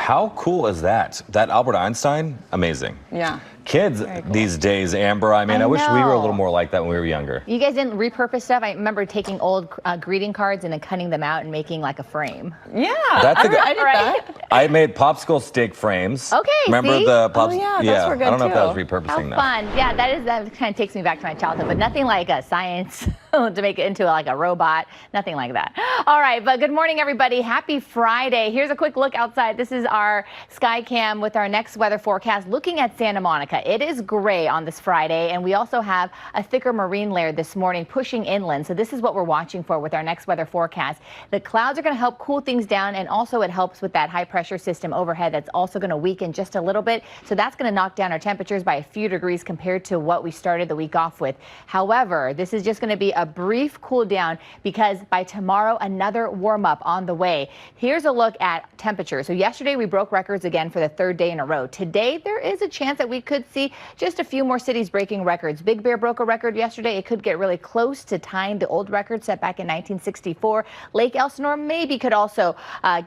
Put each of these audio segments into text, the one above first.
How cool is that? That Albert Einstein, amazing. Yeah. Kids these days, Amber, I mean, I wish we were a little more like that when we were younger. You guys didn't repurpose stuff? I remember taking old greeting cards and then cutting them out and making like a frame. Yeah. That's a good. I did that. I made popsicle stick frames. Okay, Remember see? the popsicle? Oh, yeah, those were good I don't know if that was too. repurposing How fun. Yeah, that kind of takes me back to my childhood, but nothing like a science to make it into like a robot. Nothing like that. All right, but good morning, everybody. Happy Friday. Here's a quick look outside. This is our sky cam with our next weather forecast looking at Santa Monica. It is gray on this Friday, and we also have a thicker marine layer this morning pushing inland. So this is what we're watching for with our next weather forecast. The clouds are going to help cool things down, and also it helps with that high pressure system overhead that's also going to weaken just a little bit. So that's going to knock down our temperatures by a few degrees compared to what we started the week off with. However, this is just going to be a brief cool down because by tomorrow, another warm up on the way. Here's a look at temperature. So yesterday we broke records again for the third day in a row. Today, there is a chance that we could see just a few more cities breaking records. Big Bear broke a record yesterday. It could get really close to tying the old record set back in 1964. Lake Elsinore maybe could also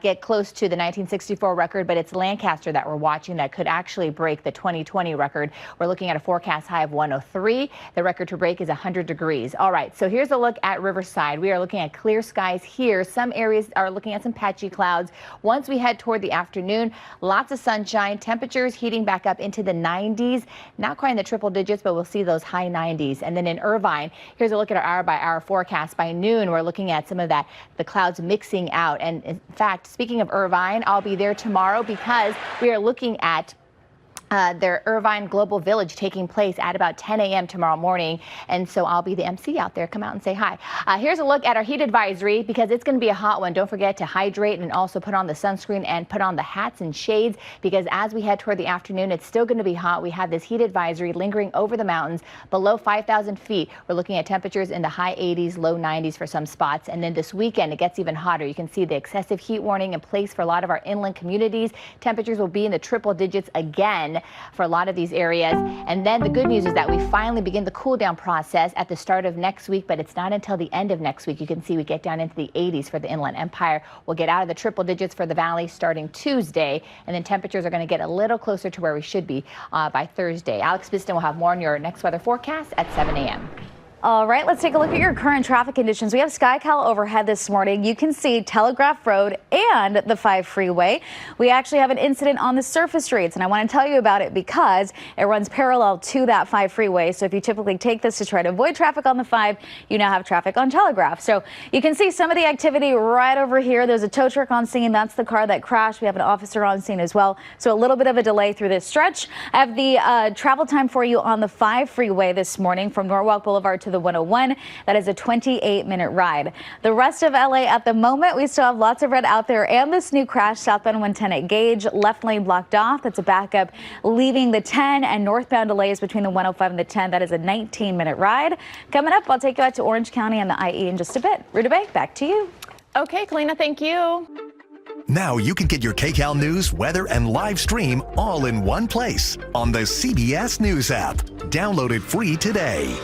get close to the 1964 record, but it's Lancaster that we're watching that could actually break the 2020 record. We're looking at a forecast high of 103. The record to break is 100 degrees. All right, so here's a look at Riverside. We are looking at clear skies here. Some areas are looking at some patchy clouds. Once we head toward the afternoon, lots of sunshine, temperatures heating back up into the 90s. Not quite in the triple digits, but we'll see those high 90s. And then in Irvine, here's a look at our hour-by-hour forecast. By noon, we're looking at some of that, the clouds mixing out. And in fact, speaking of Irvine, I'll be there tomorrow because we are looking at their Irvine Global Village taking place at about 10 a.m. tomorrow morning. And so I'll be the MC out there. Come out and say hi. Here's a look at our heat advisory because it's going to be a hot one. Don't forget to hydrate and also put on the sunscreen and put on the hats and shades because as we head toward the afternoon, it's still going to be hot. We have this heat advisory lingering over the mountains below 5,000 feet. We're looking at temperatures in the high 80s, low 90s for some spots. And then this weekend, it gets even hotter. You can see the excessive heat warning in place for a lot of our inland communities. Temperatures will be in the triple digits again for a lot of these areas. And then the good news is that we finally begin the cool down process at the start of next week, but it's not until the end of next week. You can see we get down into the 80s for the Inland Empire. We'll get out of the triple digits for the valley starting Tuesday, and then temperatures are going to get a little closer to where we should be by Thursday. Alex Biston will have more on your next weather forecast at 7 a.m. All right, let's take a look at your current traffic conditions. We have SkyCal overhead this morning. You can see Telegraph Road and the 5 freeway. We actually have an incident on the surface streets, and I want to tell you about it because it runs parallel to that 5 freeway. So if you typically take this to try to avoid traffic on the 5, you now have traffic on Telegraph. So you can see some of the activity right over here. There's a tow truck on scene. That's the car that crashed. We have an officer on scene as well. So a little bit of a delay through this stretch. I have the travel time for you on the 5 freeway this morning from Norwalk Boulevard to the 101. That is a 28-minute ride. The rest of LA at the moment, we still have lots of red out there and this new crash southbound 110 at Gage, left lane blocked off. That's a backup leaving the 10 and northbound delays between the 105 and the 10. That is a 19-minute ride. Coming up, I'll take you out to Orange County and the IE in just a bit. Ruta Bay, back to you. Okay, Kalyna, thank you. Now you can get your KCAL news, weather, and live stream all in one place on the CBS News app. Download it free today.